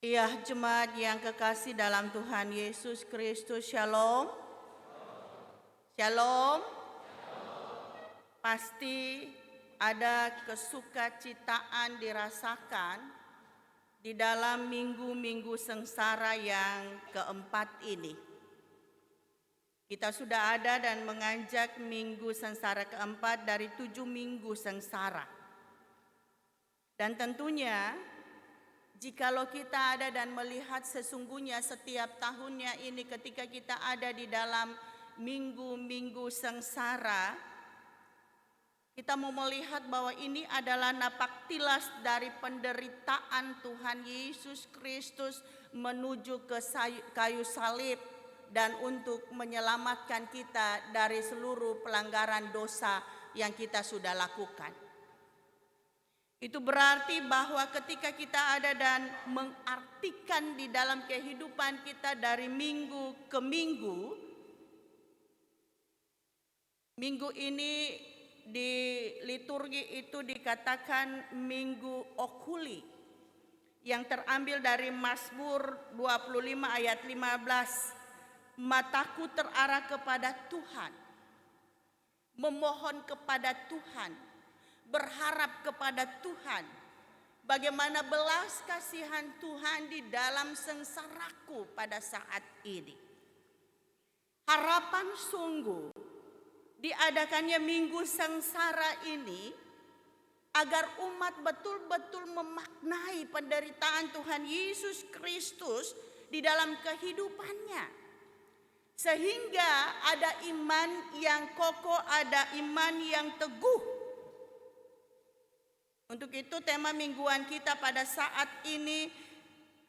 Iya, jemaat yang kekasih dalam Tuhan Yesus Kristus, Shalom. Shalom. Pasti ada kesukacitaan dirasakan di dalam minggu-minggu sengsara yang keempat ini. Kita sudah ada dan menganjak minggu sengsara keempat dari 7 minggu sengsara. Dan tentunya jikalau kita ada dan melihat sesungguhnya setiap tahunnya ini ketika kita ada di dalam minggu-minggu sengsara, kita mau melihat bahwa ini adalah napak tilas dari penderitaan Tuhan Yesus Kristus menuju ke kayu salib dan untuk menyelamatkan kita dari seluruh pelanggaran dosa yang kita sudah lakukan. Itu berarti bahwa ketika kita ada dan mengartikan di dalam kehidupan kita dari minggu ke minggu, minggu ini di liturgi itu dikatakan minggu okuli yang terambil dari Mazmur 25 ayat 15. Mataku terarah kepada Tuhan, memohon kepada Tuhan, berharap kepada Tuhan, bagaimana belas kasihan Tuhan di dalam sengsaraku pada saat ini. Harapan sungguh diadakannya minggu sengsara ini agar umat betul-betul memaknai penderitaan Tuhan Yesus Kristus di dalam kehidupannya. Sehingga ada iman yang kokoh, ada iman yang teguh. Untuk itu tema mingguan kita pada saat ini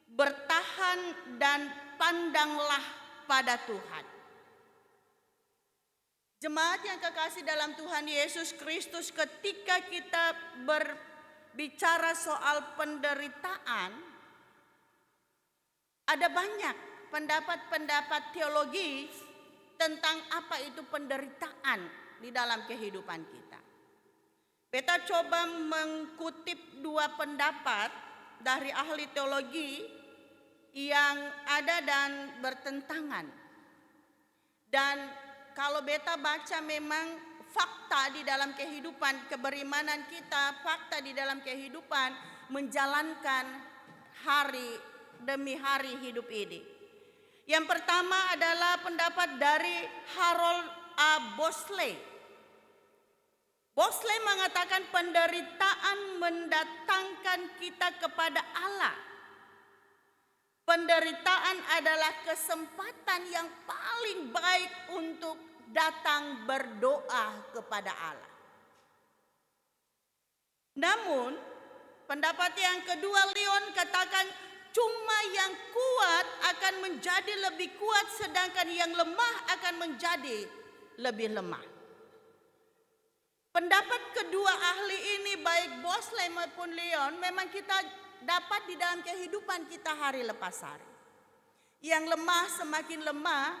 bertahan dan pandanglah pada Tuhan. Jemaat yang kekasih dalam Tuhan Yesus Kristus, ketika kita berbicara soal penderitaan, ada banyak pendapat-pendapat teologis tentang apa itu penderitaan di dalam kehidupan kita. Beta coba mengutip 2 pendapat dari ahli teologi yang ada dan bertentangan. Dan kalau beta baca memang fakta di dalam kehidupan keberimanan kita, fakta di dalam kehidupan menjalankan hari demi hari hidup ini. Yang pertama adalah pendapat dari Harold A. Bosley. Bosley mengatakan penderitaan mendatangkan kita kepada Allah. Penderitaan adalah kesempatan yang paling baik untuk datang berdoa kepada Allah. Namun, pendapat yang kedua, Leon katakan cuma yang kuat akan menjadi lebih kuat, sedangkan yang lemah akan menjadi lebih lemah. Pendapat kedua ahli ini baik Bosley maupun Leon memang kita dapat di dalam kehidupan kita hari lepas hari. Yang lemah semakin lemah,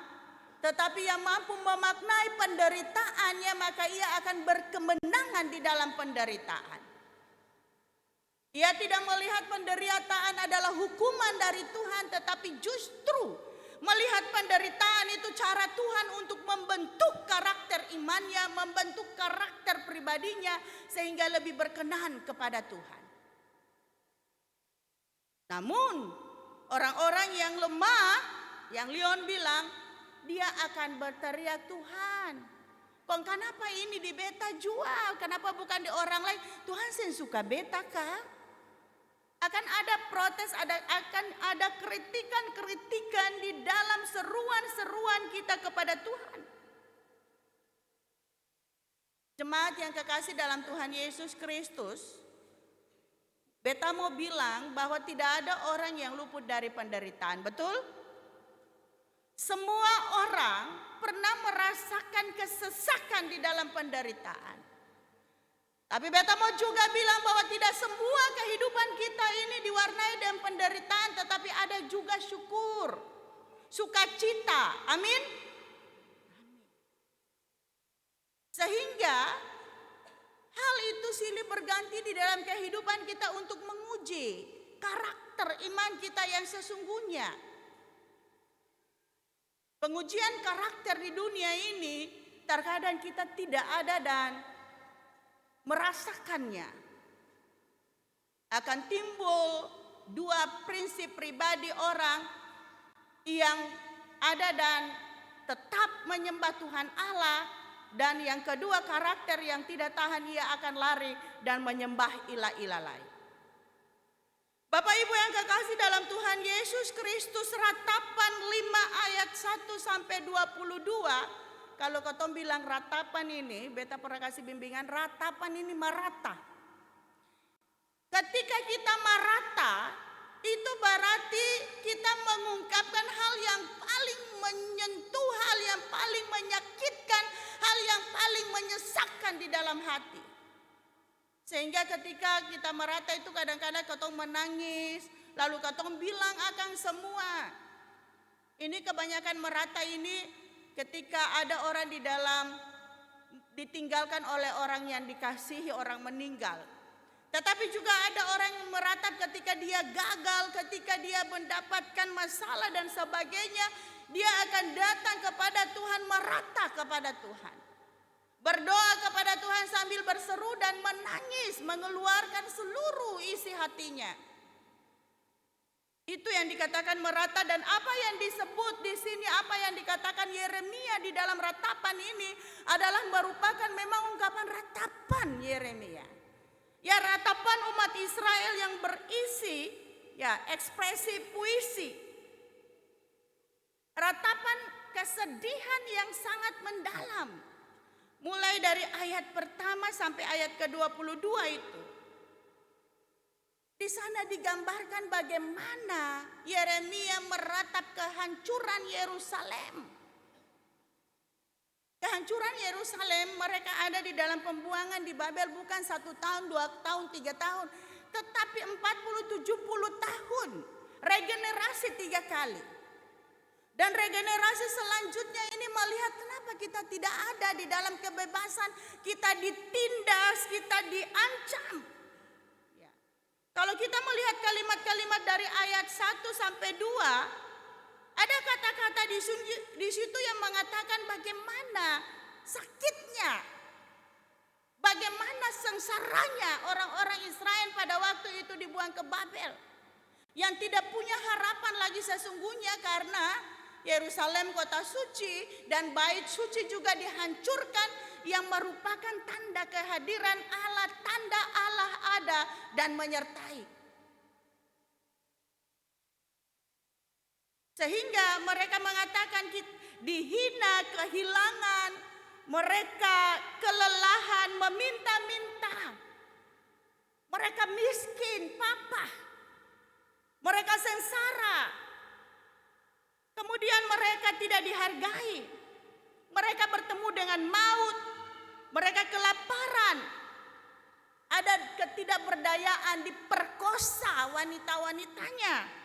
tetapi yang mampu memaknai penderitaannya maka ia akan berkemenangan di dalam penderitaan. Ia tidak melihat penderitaan adalah hukuman dari Tuhan, tetapi justru melihat penderitaan itu cara Tuhan untuk membentuk karakter imannya, membentuk karakter pribadinya sehingga lebih berkenan kepada Tuhan. Namun orang-orang yang lemah, yang Leon bilang, dia akan berteriak, Tuhan, kok kenapa ini di beta jual? Kenapa bukan di orang lain? Tuhan sen suka beta kah? Akan ada protes, akan ada kritikan-kritikan di dalam seruan-seruan kita kepada Tuhan. Jemaat yang kekasih dalam Tuhan Yesus Kristus, beta mau bilang bahwa tidak ada orang yang luput dari penderitaan, betul? Semua orang pernah merasakan kesesakan di dalam penderitaan. Tapi beta mau juga bilang bahwa tidak semua kehidupan kita ini diwarnai dengan penderitaan, tetapi ada juga syukur, sukacita. Amin. Sehingga hal itu silih berganti di dalam kehidupan kita untuk menguji karakter karakter iman kita yang sesungguhnya. Pengujian karakter di dunia ini terkadang kita tidak ada dan merasakannya. Akan timbul dua prinsip pribadi orang yang ada dan tetap menyembah Tuhan Allah, dan yang kedua karakter yang tidak tahan, ia akan lari dan menyembah ilah-ilah lain. Bapak Ibu yang kekasih dalam Tuhan Yesus Kristus, ratapan 5 ayat 1 sampai 22. Kalau ketong bilang ratapan ini, beta pernah kasih bimbingan, ratapan ini marata. Ketika kita marata, itu berarti kita mengungkapkan hal yang paling menyentuh, hal yang paling menyakitkan, hal yang paling menyesakkan di dalam hati. Sehingga ketika kita merata itu kadang-kadang ketong menangis, lalu ketong bilang akan semua. Ini kebanyakan merata ini ketika ada orang di dalam ditinggalkan oleh orang yang dikasihi, orang meninggal. Tetapi juga ada orang yang meratap ketika dia gagal, ketika dia mendapatkan masalah dan sebagainya. Dia akan datang kepada Tuhan, merata kepada Tuhan. Berdoa kepada Tuhan sambil berseru dan menangis, mengeluarkan seluruh isi hatinya. Itu yang dikatakan merata, dan apa yang disebut di sini, apa yang dikatakan Yeremia di dalam ratapan ini adalah merupakan memang ungkapan ratapan Yeremia. Ya, ratapan umat Israel yang berisi ya ekspresi puisi. Ratapan kesedihan yang sangat mendalam. Mulai dari ayat pertama sampai ayat ke-22 itu. Di sana digambarkan bagaimana Yeremia meratap kehancuran Yerusalem. Kehancuran Yerusalem, mereka ada di dalam pembuangan di Babel bukan 1 tahun, 2 tahun, 3 tahun. Tetapi 40-70 tahun. Regenerasi 3 kali. Dan regenerasi selanjutnya ini melihat kenapa kita tidak ada di dalam kebebasan. Kita ditindas, kita diancam. Ya. Kalau kita melihat kalimat-kalimat dari ayat 1 sampai 2, ada kata-kata di situ yang mengatakan bagaimana sakitnya, bagaimana sengsaranya orang-orang Israel pada waktu itu dibuang ke Babel. Yang tidak punya harapan lagi sesungguhnya karena Yerusalem kota suci dan bait suci juga dihancurkan, yang merupakan tanda kehadiran Allah, tanda Allah ada dan menyertai. Sehingga mereka mengatakan dihina, kehilangan, mereka kelelahan, meminta-minta. Mereka miskin, papa. Mereka sengsara. Kemudian mereka tidak dihargai. Mereka bertemu dengan maut. Mereka kelaparan. Ada ketidakberdayaan, diperkosa wanita-wanitanya.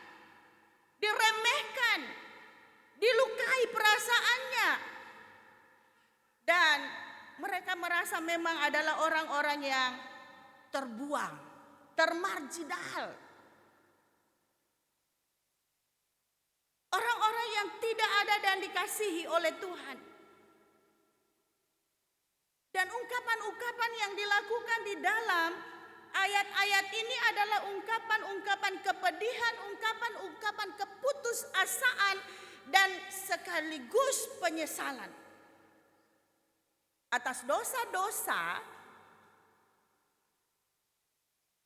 Diremehkan. Dilukai perasaannya. Dan mereka merasa memang adalah orang-orang yang terbuang, termarginal. Orang-orang yang tidak ada dan dikasihi oleh Tuhan. Dan ungkapan-ungkapan yang dilakukan di dalam ayat-ayat ini adalah ungkapan-ungkapan kepedihan, ungkapan-ungkapan keputusasaan, dan sekaligus penyesalan atas dosa-dosa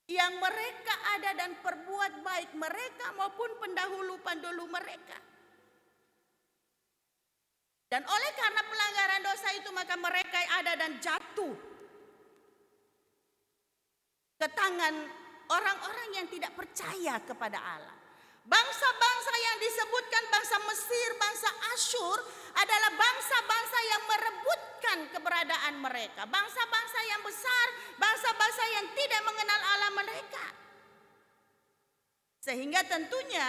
yang mereka ada dan perbuat baik mereka maupun pendahulu-pendahulu mereka. Dan oleh karena pelanggaran dosa itu maka mereka ada dan jatuh ke tangan orang-orang yang tidak percaya kepada Allah. Bangsa-bangsa yang disebutkan bangsa Mesir, bangsa Asyur adalah bangsa-bangsa yang merebutkan keberadaan mereka. Bangsa-bangsa yang besar, bangsa-bangsa yang tidak mengenal Allah mereka. Sehingga tentunya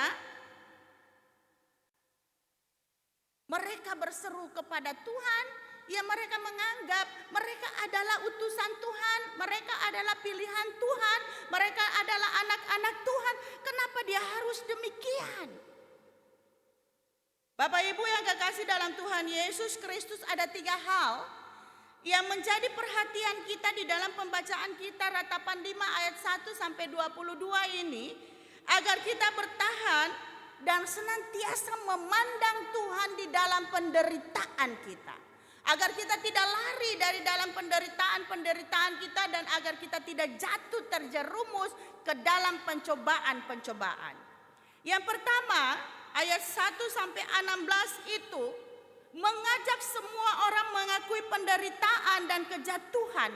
mereka berseru kepada Tuhan Ya mereka menganggap mereka adalah utusan Tuhan, mereka adalah pilihan Tuhan, mereka adalah anak-anak Tuhan. Kenapa dia harus demikian? Bapak Ibu yang kekasih dalam Tuhan Yesus Kristus, ada 3 hal yang menjadi perhatian kita di dalam pembacaan kita ratapan 5 ayat 1 sampai 22 ini, agar kita bertahan dan senantiasa memandang Tuhan di dalam penderitaan kita. Agar kita tidak lari dari dalam penderitaan kita, dan agar kita tidak jatuh terjerumus ke dalam pencobaan-pencobaan. Yang pertama, ayat 1 sampai 16 itu mengajak semua orang mengakui penderitaan dan kejatuhan.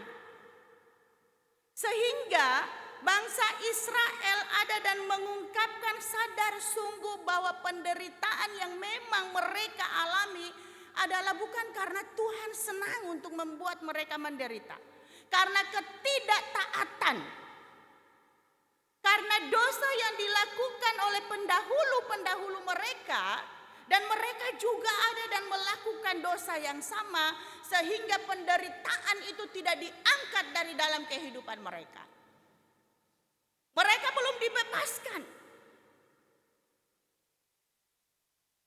Sehingga bangsa Israel ada dan mengungkapkan sadar sungguh bahwa penderitaan yang memang mereka alami adalah bukan karena Tuhan senang untuk membuat mereka menderita. Karena ketidaktaatan. Karena dosa yang dilakukan oleh pendahulu-pendahulu mereka, dan mereka juga ada dan melakukan dosa yang sama, sehingga penderitaan itu tidak diangkat dari dalam kehidupan mereka. Mereka belum dibebaskan.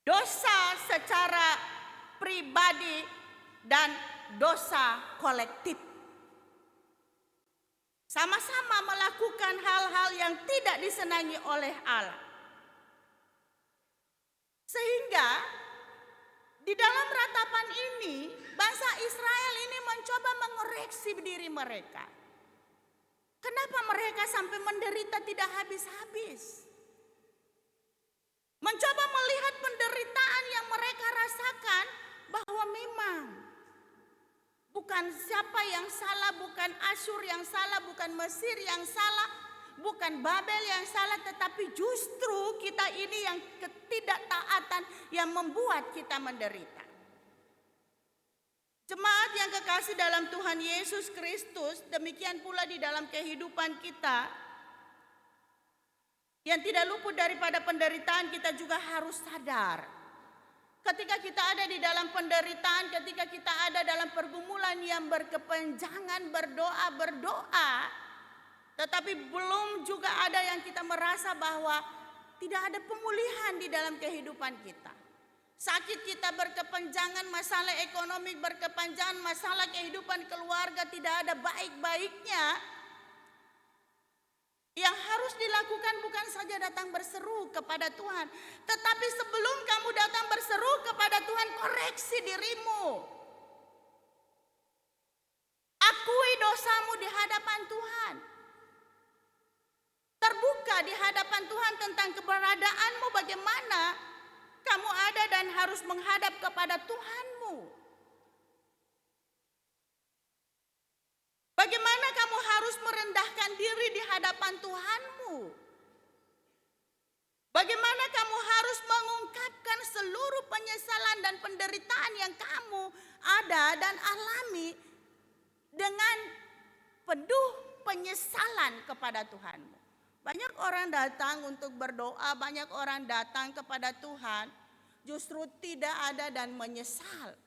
Dosa secara pribadi dan dosa kolektif. Sama-sama melakukan hal-hal yang tidak disenangi oleh Allah. Sehingga di dalam ratapan ini, bangsa Israel ini mencoba mengoreksi diri mereka. Kenapa mereka sampai menderita tidak habis-habis? Mencoba melihat penderitaan yang mereka rasakan, bahwa memang bukan siapa yang salah, bukan Asyur yang salah, bukan Mesir yang salah, bukan Babel yang salah, tetapi justru kita ini yang ketidaktaatan yang membuat kita menderita. Jemaat yang kekasih dalam Tuhan Yesus Kristus, demikian pula di dalam kehidupan kita, yang tidak luput daripada penderitaan, kita juga harus sadar. Ketika kita ada di dalam penderitaan, ketika kita ada dalam pergumulan yang berkepanjangan, berdoa, tetapi belum juga ada yang kita merasa bahwa tidak ada pemulihan di dalam kehidupan kita. Sakit kita berkepanjangan, masalah ekonomi berkepanjangan, masalah kehidupan keluarga tidak ada baik-baiknya. Yang harus dilakukan bukan saja datang berseru kepada Tuhan, tetapi sebelum kamu datang berseru kepada Tuhan, koreksi dirimu. Akui dosamu di hadapan Tuhan. Terbuka di hadapan Tuhan tentang keberadaanmu, bagaimana kamu ada dan harus menghadap kepada Tuhanmu. Bagaimana kamu harus merendahkan diri di hadapan Tuhanmu. Bagaimana kamu harus mengungkapkan seluruh penyesalan dan penderitaan yang kamu ada dan alami dengan penuh penyesalan kepada Tuhanmu. Banyak orang datang untuk berdoa, banyak orang datang kepada Tuhan, justru tidak ada dan menyesal.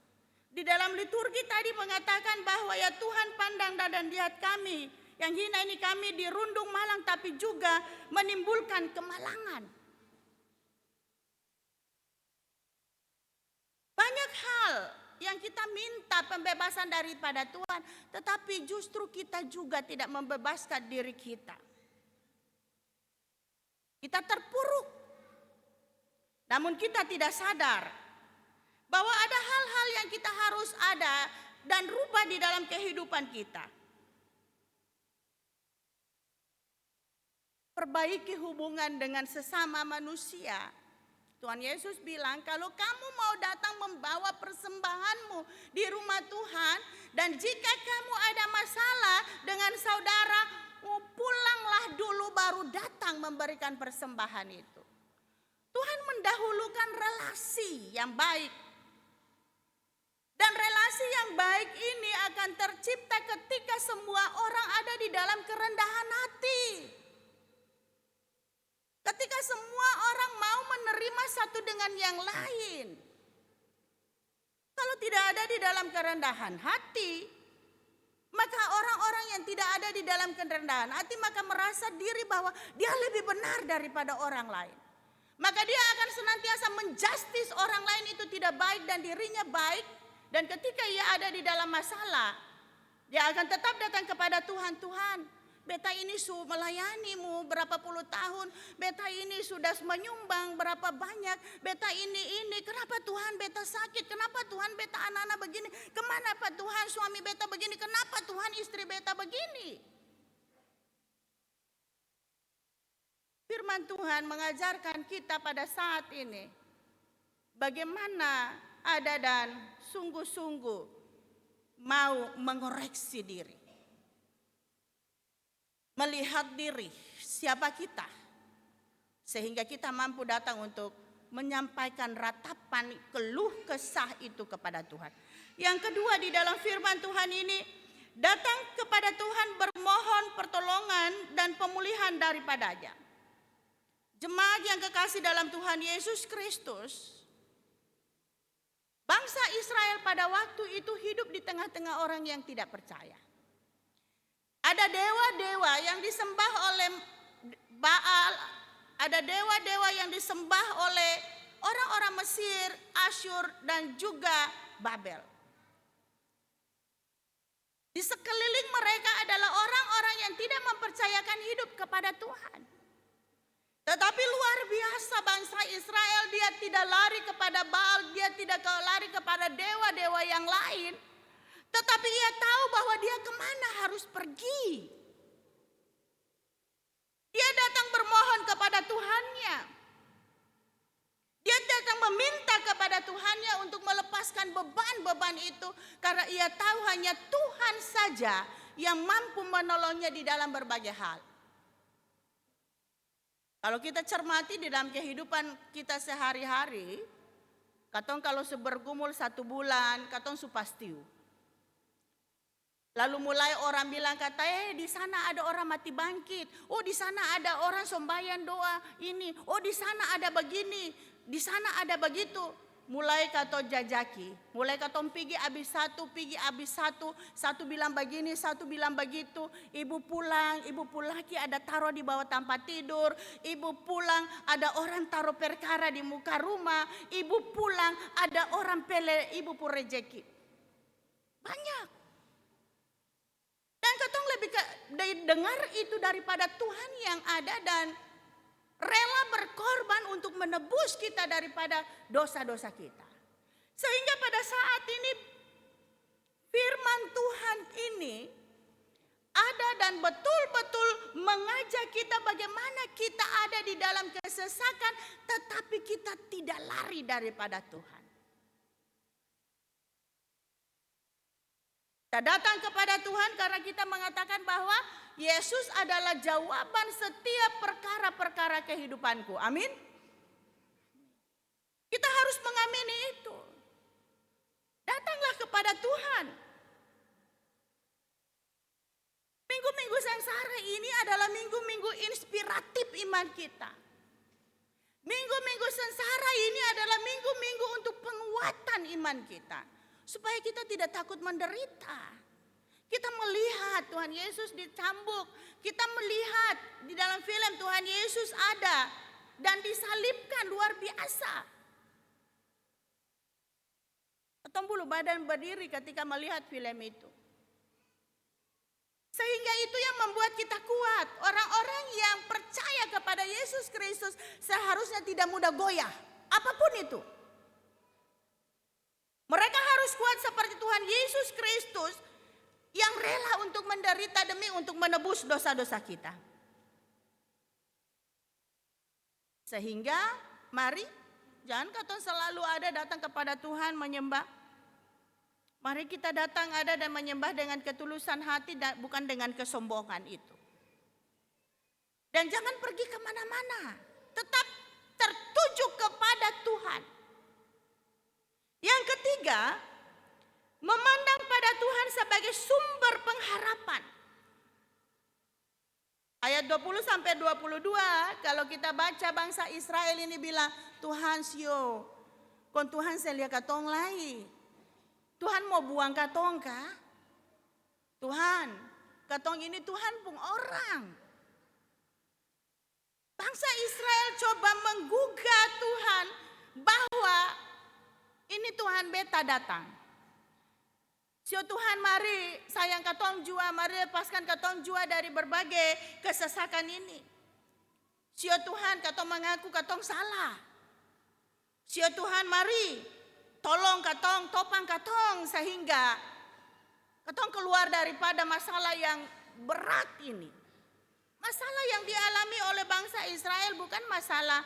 Di dalam liturgi tadi mengatakan bahwa ya Tuhan pandang dan lihat kami, yang hina ini kami dirundung malang tapi juga menimbulkan kemalangan. Banyak hal yang kita minta pembebasan daripada Tuhan, tetapi justru kita juga tidak membebaskan diri kita. Kita terpuruk, namun kita tidak sadar bahwa ada hal-hal yang kita harus ada dan rubah di dalam kehidupan kita. Perbaiki hubungan dengan sesama manusia. Tuhan Yesus bilang, kalau kamu mau datang membawa persembahanmu di rumah Tuhan, dan jika kamu ada masalah dengan saudara, pulanglah dulu baru datang memberikan persembahan itu. Tuhan mendahulukan relasi yang baik. Dan relasi yang baik ini akan tercipta ketika semua orang ada di dalam kerendahan hati. Ketika semua orang mau menerima satu dengan yang lain. Kalau tidak ada di dalam kerendahan hati, maka orang-orang yang tidak ada di dalam kerendahan hati maka merasa diri bahwa dia lebih benar daripada orang lain. Maka dia akan senantiasa menjustis orang lain itu tidak baik dan dirinya baik. Dan ketika ia ada di dalam masalah, dia akan tetap datang kepada Tuhan. Tuhan, beta ini melayanimu berapa puluh tahun. Beta ini sudah menyumbang berapa banyak. Beta ini. Kenapa Tuhan beta sakit? Kenapa Tuhan beta anak-anak begini? Kemana Pak Tuhan suami beta begini? Kenapa Tuhan istri beta begini? Firman Tuhan mengajarkan kita pada saat ini bagaimana ada dan sungguh-sungguh mau mengoreksi diri. Melihat diri, siapa kita. Sehingga kita mampu datang untuk menyampaikan ratapan keluh kesah itu kepada Tuhan. Yang kedua di dalam firman Tuhan ini, datang kepada Tuhan bermohon pertolongan dan pemulihan daripadanya. Jemaat yang kekasih dalam Tuhan Yesus Kristus, bangsa Israel pada waktu itu hidup di tengah-tengah orang yang tidak percaya. Ada dewa-dewa yang disembah oleh Baal, ada dewa-dewa yang disembah oleh orang-orang Mesir, Asyur, dan juga Babel. Di sekeliling mereka adalah orang-orang yang tidak mempercayakan hidup kepada Tuhan. Tetapi luar biasa bangsa Israel, dia tidak lari kepada Baal, dia tidak lari kepada dewa-dewa yang lain. Tetapi ia tahu bahwa dia kemana harus pergi. Dia datang bermohon kepada Tuhannya. Dia datang meminta kepada Tuhannya untuk melepaskan beban-beban itu. Karena ia tahu hanya Tuhan saja yang mampu menolongnya di dalam berbagai hal. Kalau kita cermati di dalam kehidupan kita sehari-hari, katong kalau sebergumul 1 bulan, katong supastiu. Lalu mulai orang bilang kata, di sana ada orang mati bangkit. Oh di sana ada orang sembahyang doa ini. Oh di sana ada begini, di sana ada begitu. Mulai katong jajaki, mulai katong pergi habis satu, satu bilang begini, satu bilang begitu. Ibu pulang lagi ada taruh di bawah tempat tidur. Ibu pulang ada orang taruh perkara di muka rumah. Ibu pulang ada orang pele ibu pun rejeki. Banyak. Dan katong lebih dengar itu daripada Tuhan yang ada dan rela berkorban untuk menebus kita daripada dosa-dosa kita. Sehingga pada saat ini firman Tuhan ini ada dan betul-betul mengajak kita bagaimana kita ada di dalam kesesakan tetapi kita tidak lari daripada Tuhan. Kita datang kepada Tuhan karena kita mengatakan bahwa Yesus adalah jawaban setiap perkara-perkara kehidupanku. Amin. Kita harus mengamini itu. Datanglah kepada Tuhan. Minggu-minggu sengsara ini adalah minggu-minggu inspiratif iman kita. Minggu-minggu sengsara ini adalah minggu-minggu untuk penguatan iman kita. Supaya kita tidak takut menderita. Kita melihat Tuhan Yesus dicambuk. Kita melihat di dalam film Tuhan Yesus ada. Dan disalibkan luar biasa. Ketemu bulu badan berdiri ketika melihat film itu. Sehingga itu yang membuat kita kuat. Orang-orang yang percaya kepada Yesus Kristus seharusnya tidak mudah goyah. Apapun itu. Mereka harus kuat seperti Tuhan Yesus Kristus yang rela untuk menderita demi untuk menebus dosa-dosa kita. Sehingga mari jangan katong selalu ada datang kepada Tuhan menyembah. Mari kita datang ada dan menyembah dengan ketulusan hati dan bukan dengan kesombongan itu. Dan jangan pergi kemana-mana. Tetap tertuju kepada Tuhan. Yang ketiga, memandang pada Tuhan sebagai sumber pengharapan. Ayat 20-22, kalau kita baca bangsa Israel ini bilang, Tuhan sio, kon Tuhan saya lihat katong lai. Tuhan mau buang katong kah? Tuhan, katong ini Tuhan pun orang. Bangsa Israel coba menggugah Tuhan bahwa ini Tuhan beta datang. Sio Tuhan mari sayang katong jua, mari lepaskan katong jua dari berbagai kesesakan ini. Sio Tuhan katong mengaku katong salah. Sio Tuhan mari tolong katong, topang katong sehingga katong keluar daripada masalah yang berat ini. Masalah yang dialami oleh bangsa Israel bukan masalah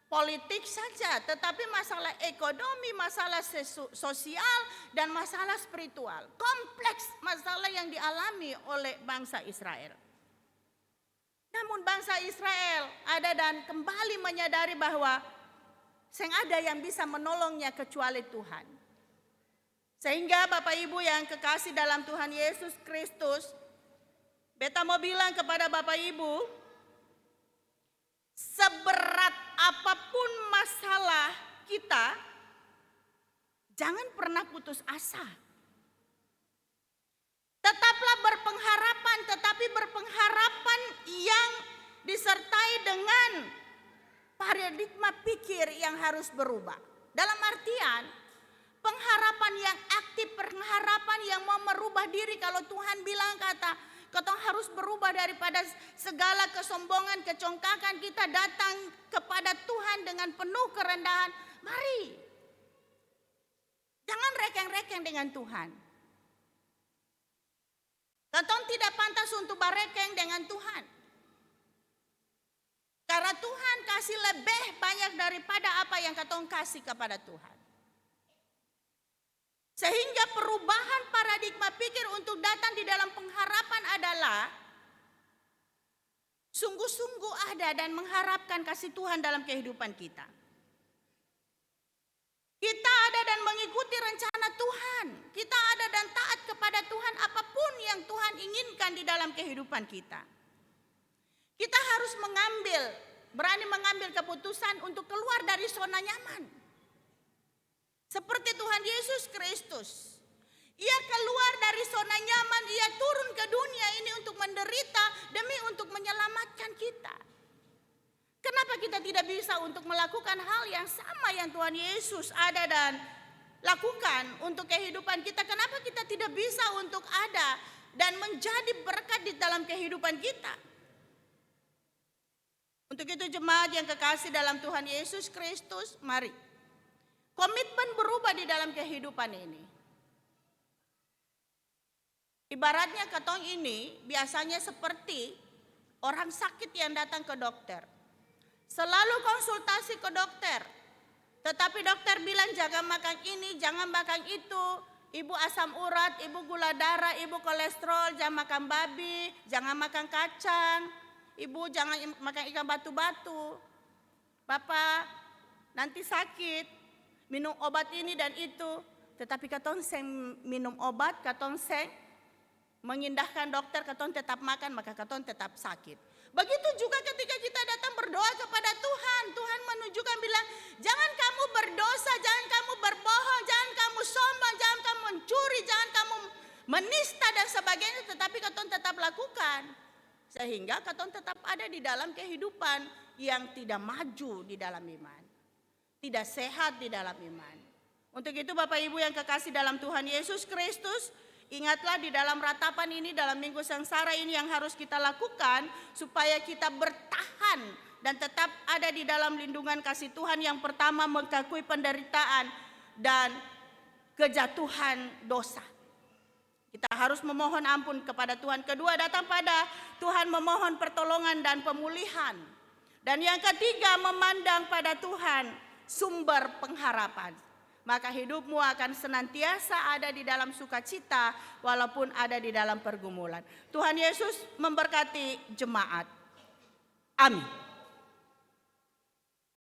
politik saja, tetapi masalah ekonomi, masalah sosial, dan masalah spiritual. Kompleks masalah yang dialami oleh bangsa Israel. Namun bangsa Israel ada dan kembali menyadari bahwa seng ada yang bisa menolongnya kecuali Tuhan. Sehingga Bapak Ibu yang kekasih dalam Tuhan Yesus Kristus, beta mau bilang kepada Bapak Ibu, seberat apapun masalah kita, jangan pernah putus asa. Tetaplah berpengharapan, tetapi berpengharapan yang disertai dengan paradigma pikir yang harus berubah. Dalam artian, pengharapan yang aktif, pengharapan yang mau merubah diri. Kalau Tuhan bilang katong harus berubah daripada segala kesombongan, kecongkakan, kita datang kepada Tuhan dengan penuh kerendahan. Mari. Jangan rekeng-rekeng dengan Tuhan. Katong tidak pantas untuk berekeng dengan Tuhan. Karena Tuhan kasih lebih banyak daripada apa yang katong kasih kepada Tuhan. Sehingga perubahan paradigma pikir untuk datang di dalam pengharapan adalah sungguh-sungguh ada dan mengharapkan kasih Tuhan dalam kehidupan kita. Kita ada dan mengikuti rencana Tuhan. Kita ada dan taat kepada Tuhan apapun yang Tuhan inginkan di dalam kehidupan kita. Kita harus berani mengambil keputusan untuk keluar dari zona nyaman. Seperti Tuhan Yesus Kristus. Ia keluar dari zona nyaman, ia turun ke dunia ini untuk menderita demi untuk menyelamatkan kita. Kenapa kita tidak bisa untuk melakukan hal yang sama yang Tuhan Yesus ada dan lakukan untuk kehidupan kita? Kenapa kita tidak bisa untuk ada dan menjadi berkat di dalam kehidupan kita? Untuk itu jemaat yang kekasih dalam Tuhan Yesus Kristus, mari. Komitmen berubah di dalam kehidupan ini. Ibaratnya katong ini biasanya seperti orang sakit yang datang ke dokter. Selalu konsultasi ke dokter. Tetapi dokter bilang jangan makan ini, jangan makan itu. Ibu asam urat, ibu gula darah, ibu kolesterol, jangan makan babi, jangan makan kacang. Ibu jangan makan ikan batu-batu. Bapak nanti sakit, minum obat ini dan itu. Tetapi katong seng minum obat, katong seng mengindahkan dokter, katong tetap makan, maka katong tetap sakit. Begitu juga ketika kita datang berdoa kepada Tuhan. Tuhan menunjukkan bilang, jangan kamu berdosa, jangan kamu berbohong, jangan kamu sombong, jangan kamu mencuri, jangan kamu menista dan sebagainya. Tetapi katong tetap lakukan. Sehingga katong tetap ada di dalam kehidupan yang tidak maju di dalam iman. Tidak sehat di dalam iman. Untuk itu Bapak Ibu yang kekasih dalam Tuhan Yesus Kristus, ingatlah di dalam ratapan ini, dalam minggu sengsara ini yang harus kita lakukan supaya kita bertahan dan tetap ada di dalam lindungan kasih Tuhan. Yang pertama, mengakui penderitaan dan kejatuhan dosa. Kita harus memohon ampun kepada Tuhan. Kedua, datang pada Tuhan memohon pertolongan dan pemulihan. Dan yang ketiga, memandang pada Tuhan sumber pengharapan. Maka hidupmu akan senantiasa ada di dalam sukacita walaupun ada di dalam pergumulan. Tuhan Yesus memberkati jemaat. Amin.